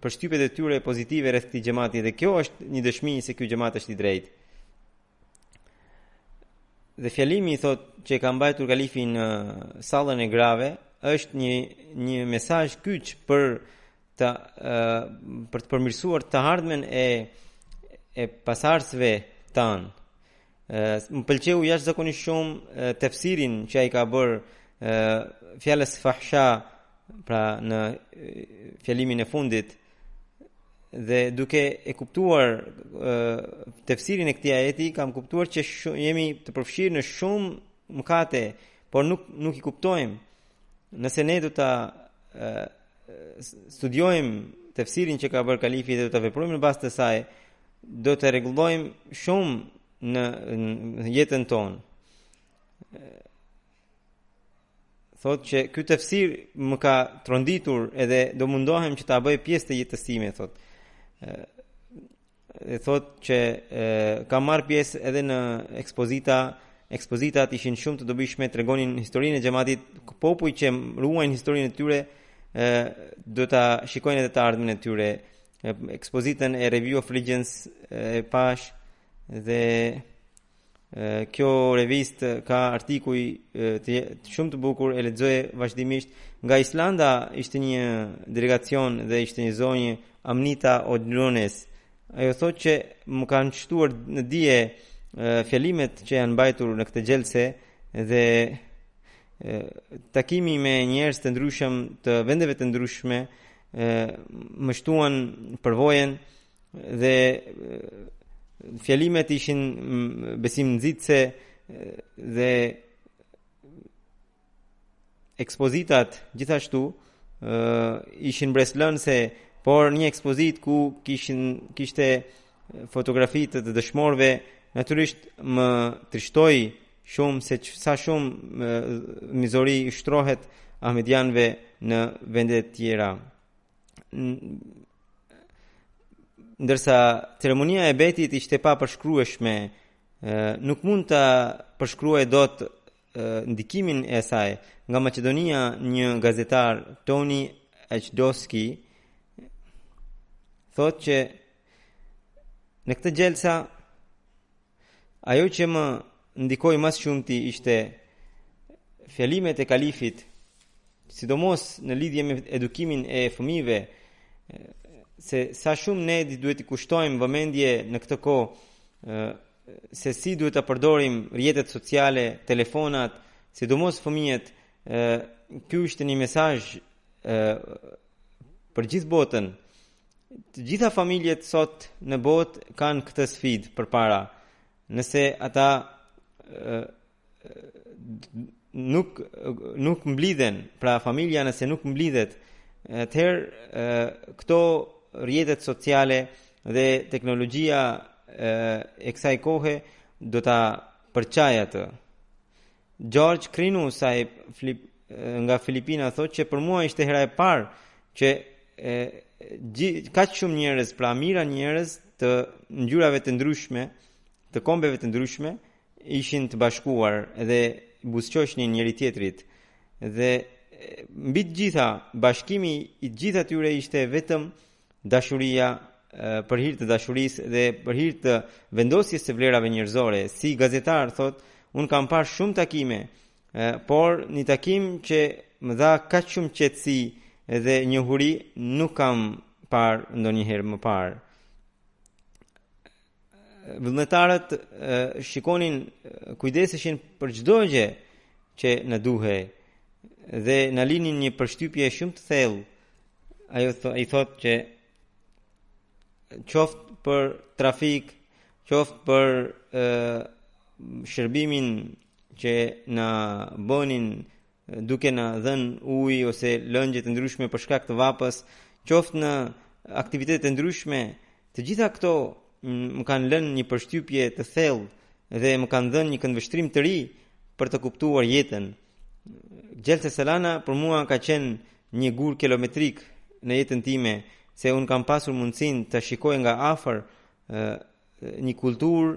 përshtypjet e tyre pozitive rreth këtij xhamati, dhe kjo është një dëshmi se ky xhamat është i drejtë. Dhe fjalimi i thotë që ka mbajtur kalifi në sallën e grave është një mesazh kyç për të përmirësuar të ardhmen e pasardhësve tanë. Më pëlqeu jashtëzakonisht shumë tefsirin që ai ka bërë fjalës fahsha, pra në fjalimin e fundit, dhe duke e kuptuar tefsirin e këtij ajeti kam kuptuar që jemi të përfshirë në shumë mëkate, por nuk i kuptojmë. Nëse ne do ta studiojmë tefsirin që ka bërë kalifi dhe do ta veprojmë në bazë të saj, do të rregullojmë shumë në jetën tonë. Thotë që ky tefsir më ka tronditur edhe do mundohem që ta bëj pjesë të jetës time, thotë. Thotë që ka marrë pjesë edhe në ekspozitat ishin shumë të dobishme, tregonin historinë e xhamatit, popull që ruajnë historinë e tyre do ta shikojnë edhe të ardhmen e tyre. Ekspozitën e Review of Religions e pash, dhe kjo revistë ka artikuj shumë të bukur, e lexoje vazhdimisht. Nga Islanda ishte një delegacion dhe ishte një zonjë, Amnita Odlones. Ajo thotë që më kanë shtuar në dije fjalimet që janë mbajtur në këtë gjelse dhe takimi me njerëz të ndryshëm të vendeve të ndryshme më shtuan përvojën, dhe fjalimet ishin besim nxitse dhe ekspozitat gjithashtu ishin breslënse, por një ekspozit ku kishte fotografi të dëshmorëve natyrisht më trishtoi shumë se sa shumë mizori shtrohet ahmedianëve në vende të tjera. Ndërsa ceremonia e betit ishte pa përshkrueshme, nuk mund të përshkruaj dot ndikimin e saj. Nga Maqedonia, një gazetar, Toni Aqdoski, thotë që në këtë gjelsa ajo që më ndikoi më shumëti ishte fjalimet e kalifit, sidomos në lidhje me edukimin e fëmijëve, se sa shumë ne duhet i kushtojmë vëmendje në këtë kohë se si duhet të përdorim rrjetet sociale, telefonat, sidomos fëmijët. Ky është një mesazh për gjithë botën. Të gjitha familjet sot në botë kanë këtë sfidë përpara. Nëse ata nuk mblidhen, pra familja nëse nuk mblidhet, atëherë këto rrjetet sociale dhe teknologjia e kësaj kohe do ta përçajë atë. George Crinu nga Filipina thotë që për mua ishte hera e parë që kaq shumë njerëz, pra mira njerëz të ngjyrave të ndryshme, të kombeve të ndryshme, ishin të bashkuar dhe buzëqoshnin njëri tjetrit. Dhe mbi të gjitha, bashkimi i gjithë atyre ishte vetëm dashuria, për hir të dashurisë dhe për hir të vendosjes së vlerave njerëzore. Si gazetar thotë, un kam parë shumë takime, por një takim që më dha kaq shumë qetësi dhe njohuri nuk kam parë ndonjëherë më parë. Vullnetarët shikonin, kujdeseshin për çdo gjë që na duhej. dhe na linin një përshtypje shumë të thellë. Ai thotë që qoftë për trafik, qoftë për shërbimin që na bënin duke na dhënë ujë ose lëngje të ndryshme për shkak të vapës, qoftë në aktivitete të ndryshme, të gjitha këto më kanë lënë një përshtypje të thellë dhe më kanë dhënë një këndvështrim të ri për të kuptuar jetën. Gjelsa Selana për mua ka qenë një gur kilometrik në jetën time, se unë kam pasur mundësinë të shikoj nga afër një kulturë,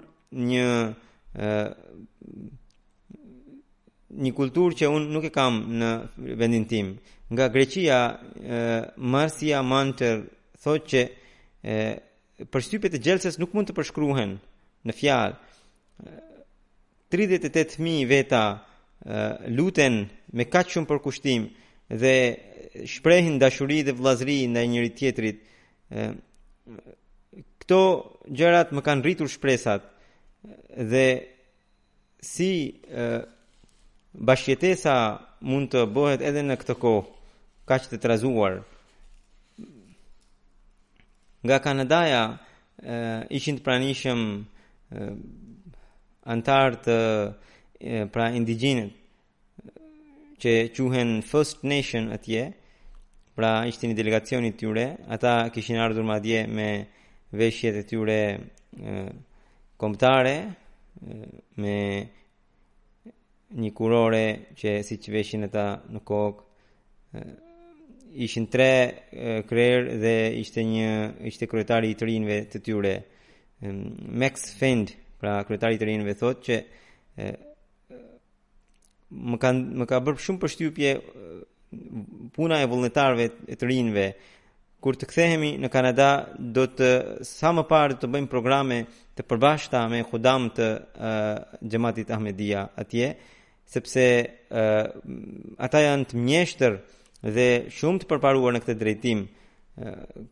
një kulturë që unë nuk e kam në vendin tim. Nga Greqia, Marcia Manter thotë që përshtypjet e Gjelsës nuk mund të përshkruhen në fjalë. 38.000 veta luten me kaq shumë përkushtim dhe shprehin dashuri dhe vëllazëri ndaj njëri tjetrit. Këto gjërat më kanë rritur shpresat dhe si bashkëjetesa mund të bëhet edhe në këtë kohë kaq të trazuar. Nga Kanadaja ishin të pranishëm antar të pra indigjenët që quhen First Nation atje, pra ishte një delegacion i tyre, ata kishin ardhur madje me veshjet e tyre kombëtare, me një kurore që siç veshin ata në kokë. Ishin 3 krerë dhe ishte kryetari i të rinjve të tyre. Max Fend, pra kryetari i të rinjve, thotë që më ka bërë shumë përshtypje puna e vullnetarëve të rinjve. Kur të kthehemi në Kanada, do të sa më parë të bëjmë programe të përbashkëta me xudam të Xhamatit Ahmedia atje, sepse ata janë të mjeshtër dhe shumë të përparuar në këtë drejtim.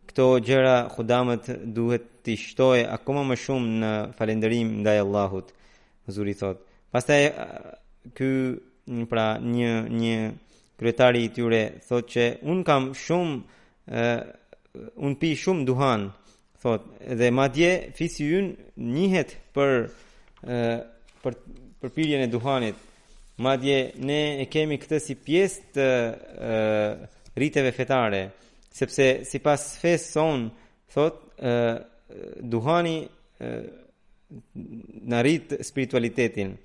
Këto gjëra xudamët duhet t'i shtojë akoma më shumë në falënderim ndaj Allahut, Zuri thot. Pastaj ky pra një kryetari i tyre thotë që un pi shumë duhan, thot, dhe madje fisi ynë njihet për pirjen e duhanit. Madje ne e kemi këtë si pjesë të riteve fetare, sepse sipas fesë son, thot, duhani na rrit spiritualitetin.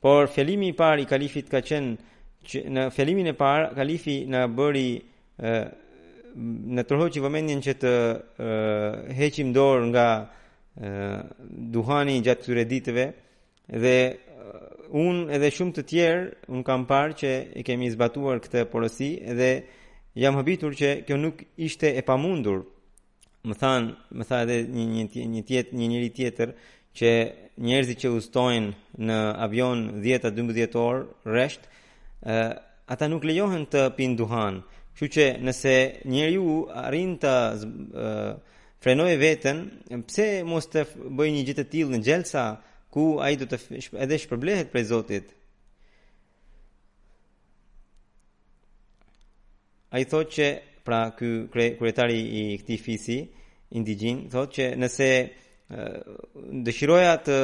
Por fjalimi i parë i kalifit ka qenë që në fjalimin e parë kalifi na bëri në tërhoqi vëmendjen që të heqim dorë nga duhani gjatë këtyre ditëve, dhe unë edhe shumë të tjerë unë kam parë që e kemi zbatuar këtë porosi dhe jam habitur që kjo nuk ishte e pamundur. Më tha edhe një njeri tjetër që njerëzit që udhtojnë në avion 10-12 orë rresht, ata nuk lejohen të pinë duhan. Kështu që nëse njeriu arrin të frenojë veten, pse mos të bëjë një gjë të tillë në xhelsa ku ai do të edhe shpërblehet prej Zotit. Ai thotë që pra ky kryetari i këtij fisi indigjen thotë që nëse dëshiroja të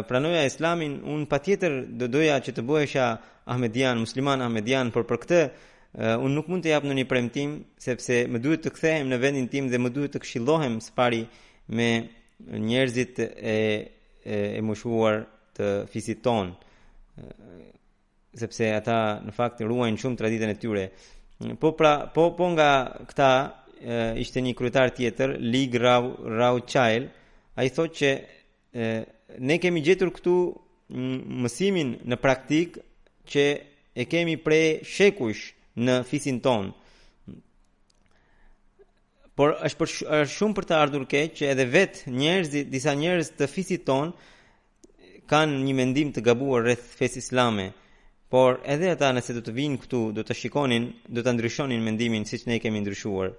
pranoja Islamin, unë patjetër do doja që të bëhesha Ahmedian, musliman Ahmedian, por për këtë unë nuk mund të jap në një premtim, sepse më duhet të kthehem në vendin tim dhe më duhet të këshillohem së pari me njerëzit e moshuar të fisit ton, sepse ata në fakt ruajnë shumë traditën e tyre. Po nga këta ishte një kryetar tjetër, Lig Rauchail. Ai thotë që ne kemi gjetur këtu mësimin në praktik që e kemi prej shekujsh në fisin ton. Por është shumë për të ardhur keq që edhe vetë disa njerëz të fisit ton kanë një mendim të gabuar rreth fesë islame. Por edhe ata nëse do të vinë këtu, do të shikonin, do të ndryshonin mendimin siç ne kemi ndryshuar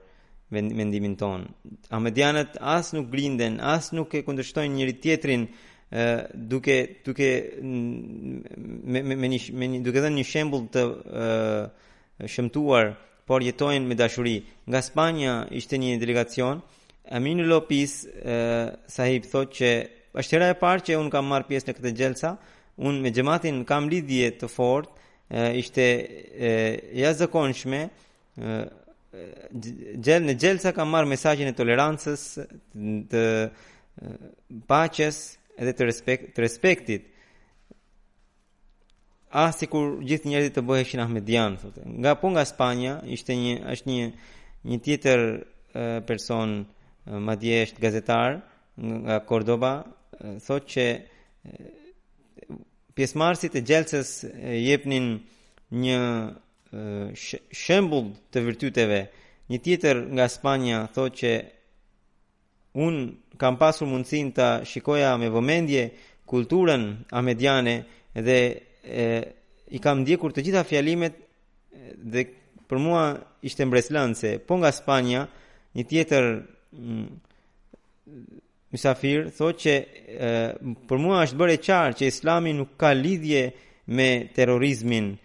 mendimin ton. Ahmedianët as nuk grinden, as nuk e kundërshtojnë njëri tjetrin duke duke dhënë një shembull të shëmtuar, por jetojnë me dashuri. Nga Spanja ishte një delegacion. Aminu Lopis sahib thotë që është hera e parë që unë kam marrë pjesë në këtë gjelsa. Unë me xhamatin kam lidhje të fortë, ishte jashtëzakonshme. Në gjelsa kam marrë mesazhin e tolerancës, të paqes edhe të respektit. Sikur gjithë njerëzit të bëheshin ahmedian, thotë. Nga Spanja është një tjetër person, madje është gazetar nga Cordoba, thotë që pjesëmarrësit e gjelsës jepnin një shembull të virtyteve. Një tjetër nga Spanja thotë që unë kam pasur mundësinë ta shikoja me vëmendje kulturën ahmediane dhe i kam ndjekur të gjitha fjalimet dhe për mua ishte mbreslënse. Po nga Spanja, një tjetër mysafir thotë që për mua është bërë e qartë që Islami nuk ka lidhje me terrorizmin.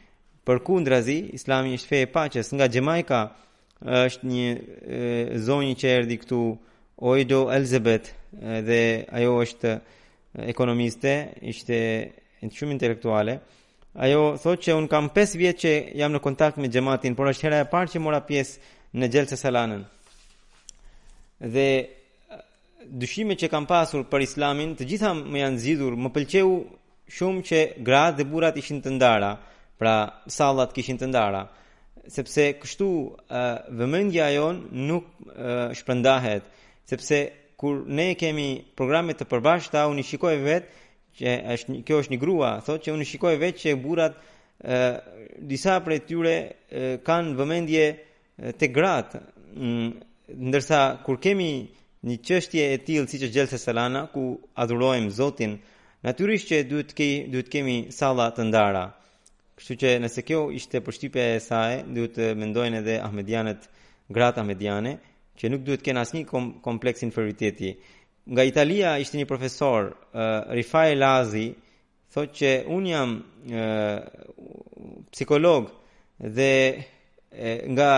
Përkundrazi, Islami është fe e paqes. Nga Jamaica është një zonjë që erdhi këtu, Oido Elizabeth, dhe ajo është ekonomiste, ishte shumë intelektuale. Ajo thotë që unë kam 5 vjet që jam në kontakt me xhamatin, por është hera e parë që mora pjesë në Gjelsa Salanën. Dhe dyshimet që kam pasur për Islamin, të gjitha më janë zgjidhur. Më pëlqeu shumë që gratë dhe burrat ishin të ndara, pra sallat kishin të ndara, sepse kështu vëmendja jon nuk shpërndahet, sepse kur ne kemi programe të përbashkëta, unë shikoj vetë që kjo është një grua, thotë që unë shikoj vetë që burrat disa prej tyre kanë vëmendje te gratë, ndërsa kur kemi një çështje e tillë siç është Gjelsa Salana, ku adhurojmë Zotin, natyrisht që duhet kemi salla të ndara. Kështu që nëse kjo ishte përshtypja e saj, duhet të mendojnë edhe ahmedianët, gratë ahmediane, që nuk duhet kenë asnjë kompleks inferioriteti. Nga Italia ishte një profesor, Rifai Lazi, thotë që unë jam psikolog dhe nga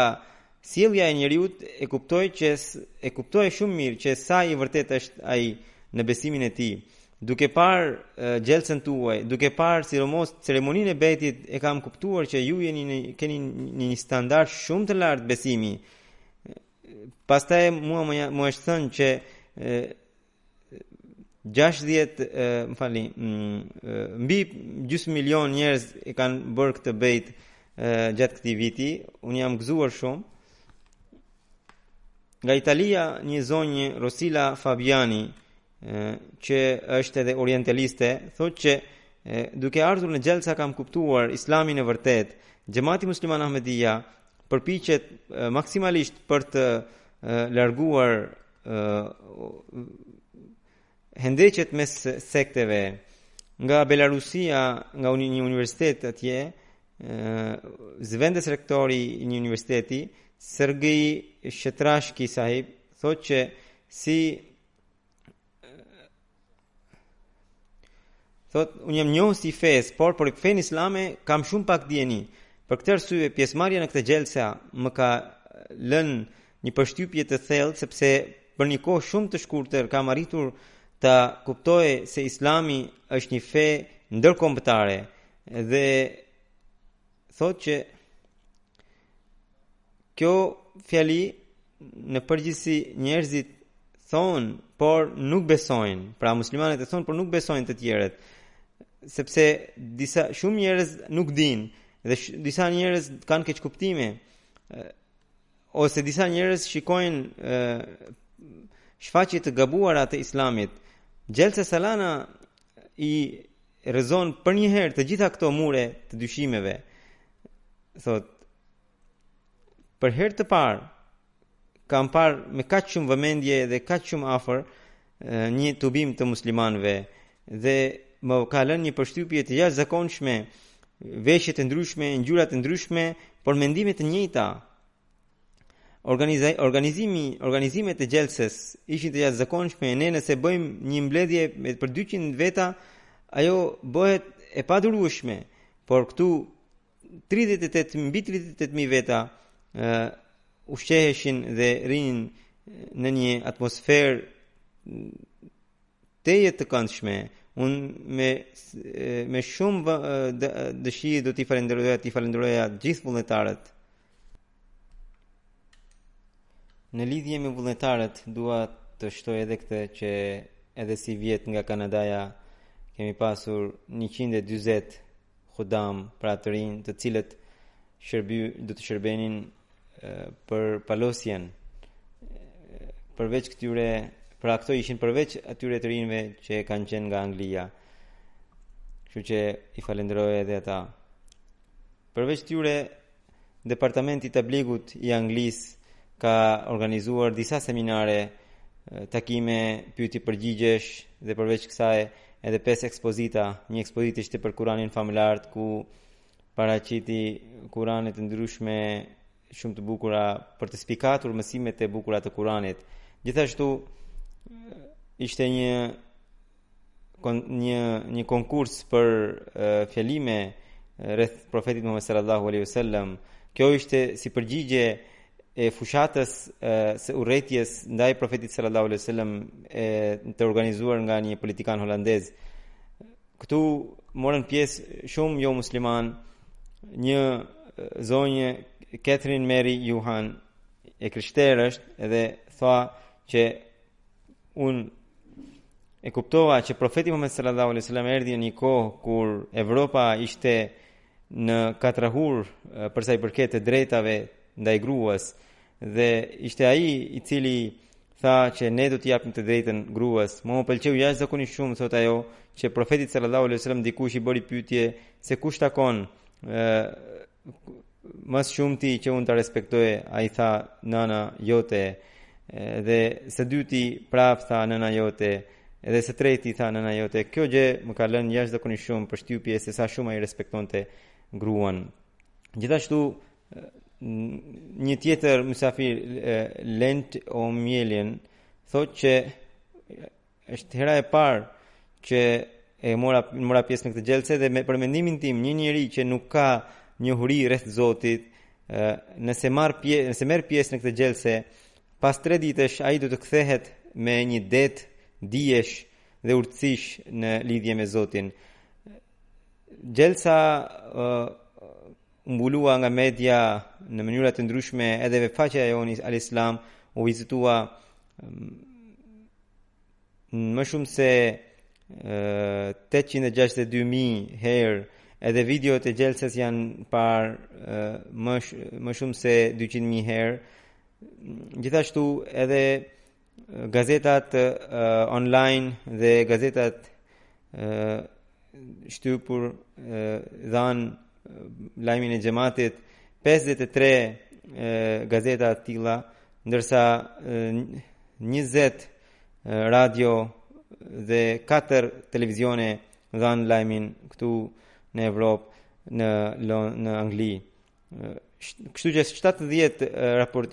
sjellja e njeriut e kuptoj shumë mirë që sa i vërtet është ai në besimin e tij. Duke parë gjelsën tuaj, duke parë sidomos ceremoninë e betit, e kam kuptuar që ju keni një standard shumë të lartë besimi. Pastaj mua më është thënë që 60, mbi gjysmë milion njerëz e kanë bërë këtë bejt gjatë këtij viti. Unë jam gëzuar shumë. Nga Italia, një zonjë, Rosila Fabiani, që është edhe orientaliste, thotë që duke ardhur në Gjelsa kam kuptuar Islamin e vërtet. Xhamati Musliman Ahmedia përpiqet maksimalisht për të larguar hendeqet mes sekteve. Nga Belarusia, nga një universitet atje, zëvendës rektori i një universiteti, Sergej Shetrashki sahib, thotë që unë jam njohës i fes, por për fenë islame kam shumë pak dijeni. Për këtë arsye, pjesëmarrja në këtë gjelse më ka lënë një përshtypje të thellë, sepse për një kohë shumë të shkurtër kam arritur ta kuptoj se Islami është një fe ndërkombëtare dhe thotë që kjo fjali në përgjithësi njerëzit thonë, por nuk besojnë. Pra muslimanët e thonë, por nuk besojnë të tjerët, sepse shumë njerëz nuk dinë dhe disa njerëz kanë keq kuptime, ose disa njerëz shikojnë shfaqje të gabuara të Islamit. Gjelsa Salana i rrezon për një herë të gjitha këto mure të dyshimeve. Thotë, për herë të parë kam parë me kaq shumë vëmendje dhe kaq shumë afër një tubim të muslimanëve dhe më ka lënë një përshtypje të jashtëzakonshme, veshje të ndryshme, ngjyra të ndryshme, por mendime të njëjta. organizimet e gjelses ishin të jashtëzakonshme, ne nëse bëjmë një mbledhje për 200 veta, ajo bëhet e padurueshme, por këtu 38.000 veta ushqeheshin dhe rinin në një atmosferë teje të këndshme. Unë me shumë dëshirë do t'i falenderoja gjithë vullnetarët. Në lidhje me vullnetarët, dua të shtoj edhe këtë që edhe si vjet nga Kanadaja kemi pasur 140 khudam pra të rinj, të cilët do të shërbenin për palosjen. Përveç këtyre, pra këto ishin përveç atyre të rinjve që kanë qenë nga Anglia. Kështu që i falenderoj edhe ata. Përveç këtyre, Departamenti i Tabligut i Anglisë ka organizuar disa seminare, takime, pyetje përgjigjesh dhe përveç kësaj edhe 5 ekspozita. Një ekspozitë ishte për Kuranin familjar, ku paraqiti Kurane të ndryshme shumë të bukura për të spikatur mësimet e bukura të Kuranit. Gjithashtu ishte një konkurs për fjalime rreth profetit Muhammed sallallahu alaihi wasallam. Kjo ishte si përgjigje e fushatës së urrëties ndaj profetit sallallahu alaihi wasallam të organizuar nga një politikan holandez. Këtu morën pjesë shumë jo musliman, një zonjë Catherine Mary Johan e krishterë është edhe tha që unë e kuptova që profeti Muhammed sallallahu alaihi wasallam erdhi në një kohë kur Evropa ishte në katrahur për sa i përket të drejtave ndaj gruas, dhe ishte ai i cili tha që ne do t'i japim të drejtën gruas. Më pëlqeu jashtëzakonisht shumë, thot ajo, që profeti sallallahu alaihi wasallam dikush i bëri pyetje se kush takon më shumti që unë ta respektoj. Ai tha nana jote, dhe së dyti prap tha nëna jote, edhe së treti tha nëna jote. Kjo gjë më ka lënë jashtëzakonisht shumë përshtypje se sa shumë ai respektonte gruan. Gjithashtu një tjetër mysafir, Lent O'Mielien, thot që është hera e parë që e mora pjesë në këtë gjelse, dhe për mendimin tim një njeri që nuk ka njohuri rreth Zotit, nëse merr pjesë në këtë gjelse, pas 3 ditësh ai do të kthehet me një det dijesh dhe urtësish në lidhje me Zotin. Gjelsa mbulua nga media në mënyra të ndryshme, edhe ve faqja e jonë al-Islam u vizitua më shumë se 862.000 herë, edhe videot e gjelsës janë parë më shumë se 200.000 herë. Gjithashtu edhe gazetat online dhe gazetat shtypur dhanë lajmin e xhamatit, 53 gazeta të tilla, ndërsa 20 radio dhe 4 televizione dhanë lajmin këtu në Evropë, në Angli. Kështu që 70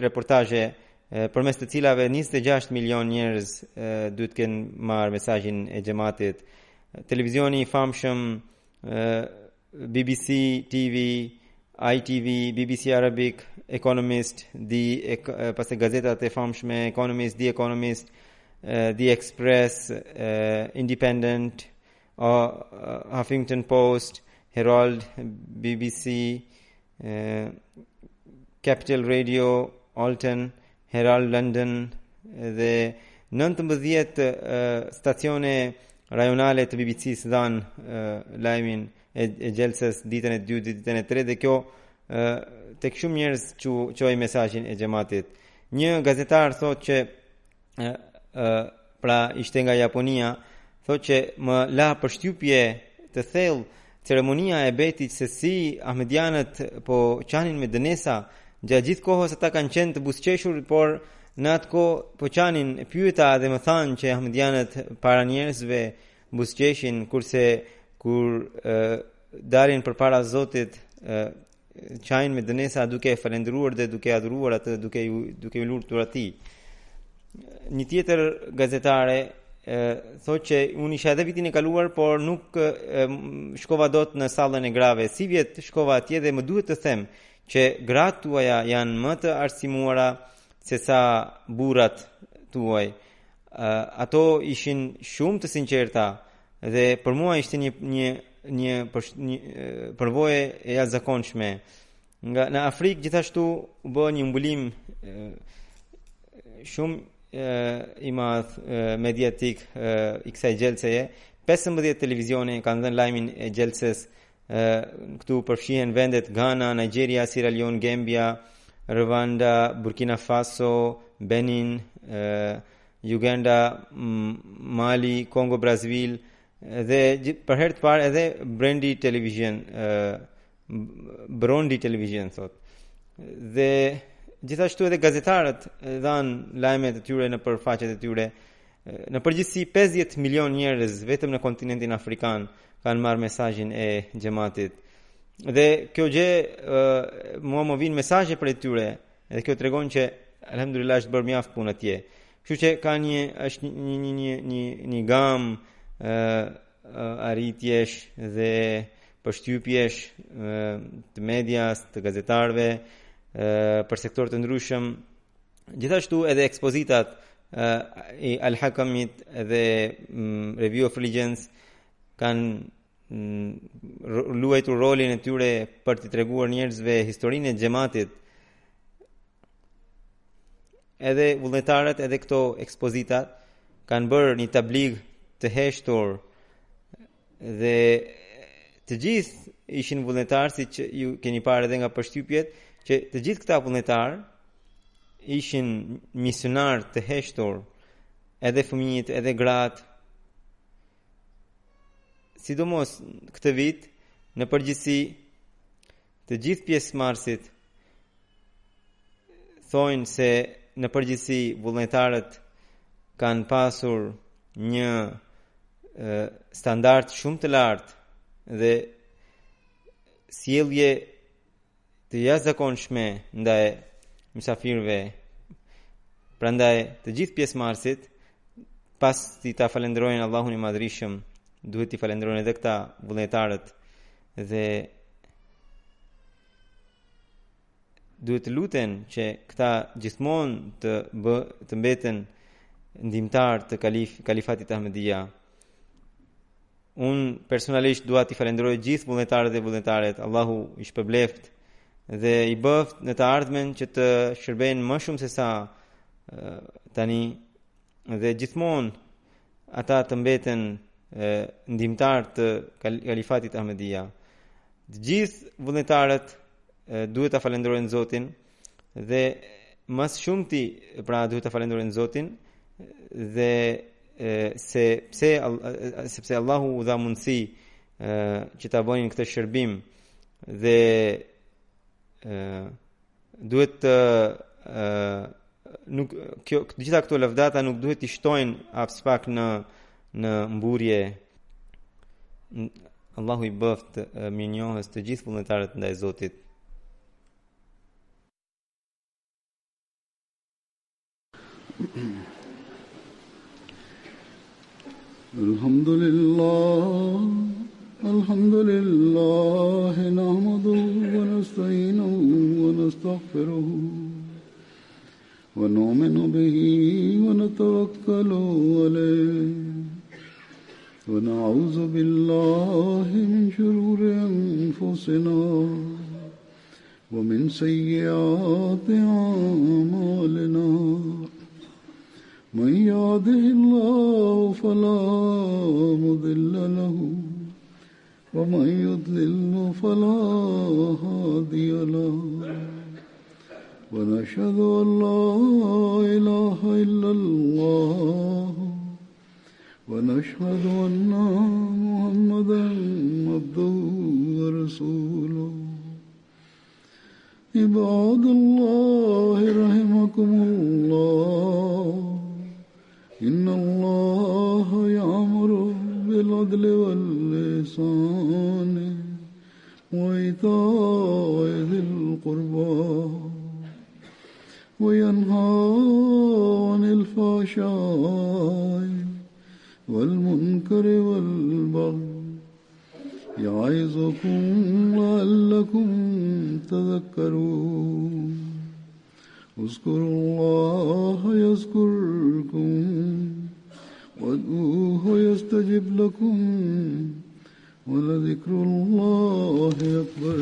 reportazhe, përmes të cilave 26 milion njerëz duhet të kenë marrë mesazhin e xhamatit. Televizioni i famshëm BBC TV, ITV, BBC Arabic, Economist, pas e gazetat e famshme Economist, The Economist, The Express, Independent, Huffington Post, Herald, BBC, Capital Radio, Alton, Herald London dhe 19 stacione rajonale të BBC-s dhanë lajmin e gjelsës ditën e 2, ditën e 3, dhe kjo tek shumë njerëz çoi mesazhin e xhamatit. Një gazetar thotë që pra ishte nga Japonia, thotë që më la përshtypje të thellë ceremonia e betit se si ahmedianët po qanin me dënesa. Gjatë gjithë kohës ata kanë qenë të buzëqeshur, por në atë kohë po qanin, pyeta dhe më thanë që ahmedianët para njerëzve buzëqeshin, kurse kur dalin përpara Zotit qajnë me dënesa duke falendëruar dhe duke adhuruar atë, duke u lutur atij. Një tjetër gazetare thotë që unë isha edhe vitin e kaluar, por nuk shkova dot në sallën e grave. Si vjet shkova atje dhe më duhet të them që gratë tuaja janë më të arsimuara se sa burrat tuaj. Ato ishin shumë të sinqerta dhe për mua ishte një përvojë e jashtëzakonshme. Në Afrikë gjithashtu u bë një mbulim shumë i madh mediatik i kësaj gjelsëje. 15 televizione kanë dhënë lajmin e gjelsës. Këtu përfshihen vendet Ghana, Nigeria, Sierra Leone, Gambia, Rwanda, Burkina Faso, Benin, Uganda, Mali, Kongo, Brazil dhe për herë të parë edhe Burundi Television thot. Dhe gjithashtu edhe gazetarët dhanë lajmet e tyre në përfaqet e tyre. Në përgjithësi 50 milion njerëz vetëm në kontinentin afrikan kanë marrë mesazhin e xhamatit. Dhe kjo gjë mua më vin mesazhe për tyre, dhe kjo tregon që alhamdulillah është bërë mjaft punë atje. Kështu që ka një gamë arritjesh dhe përshtypjesh të medias, të gazetarëve për sektor të ndryshëm. Gjithashtu edhe ekspozitat i Al-Hakamit dhe Review of Religions kanë luajtur rolin e tyre për t'i treguar njerëzve historinë e xhamatit. Edhe vullnetarët, edhe këto ekspozitat kanë bërë një tabligh të heshtur dhe të gjithë ishin vullnetarë, siç ju keni parë edhe nga përshtypjet, që të gjithë këta vullnetarë ishin misionarë të heshtur, edhe fëmijët, edhe gratë. Sidomos këtë vit, në përgjithësi, të gjithë pjesëmarrësit thonë se në përgjithësi vullnetarët kanë pasur një standard shumë të lartë dhe sjellje të jashtëzakonshme ndaj mysafirëve. Prandaj të gjithë pjesëmarrësit, pas ti ta falenderojnë Allahun i Madhrishëm, duhet t'i falenderojnë edhe këta vullnetarët dhe duhet të luten që këta gjithmonë të mbeten ndihmtar të kalifatit Ahmedia. Unë personalisht dua t'i falenderoj gjithë vullnetarët dhe vullnetaret. Allahu i shpërbleft dhe i bëft në të ardhmen që të shërbejnë më shumë se sa tani dhe gjithmonë ata të mbeten ndihmtar të kalifatit Ahmedia. Të gjithë vullnetarët duhet ta falenderojnë Zotin dhe më së shumti pra duhet ta falenderojnë Zotin dhe sepse Allahu u dha mundësi që ta bënin këtë shërbim dhe duhet nuk të gjitha këto lavdata nuk duhet të shtojnë as pak në mburje. Allahu i bëft mirënjohës të gjithë vullnetarët ndaj Zotit. Alhamdulillah nahmaduhu wa nasta'inuhu wa nastaghfiruhu wa nu'minu bihi wa natawakkalu alayhi wa na'udzu billahi min shururi anfusina wa min sayyiati a'malina. من يهده الله فلا مضل له ومن يضلل فلا هادي له ونشهد أن لا إله إلا الله ونشهد أن محمدا عبده ورسوله. عباد الله رحمكم الله إن الله يأمر بالعدل والإحسان وإيتاء ذي القربى وينهى عن الفحشاء والمنكر والبغي يعظكم لعلكم تذكرون اذكروا الله يذكركم وادعوه يستجب لكم ولذكر الله أكبر.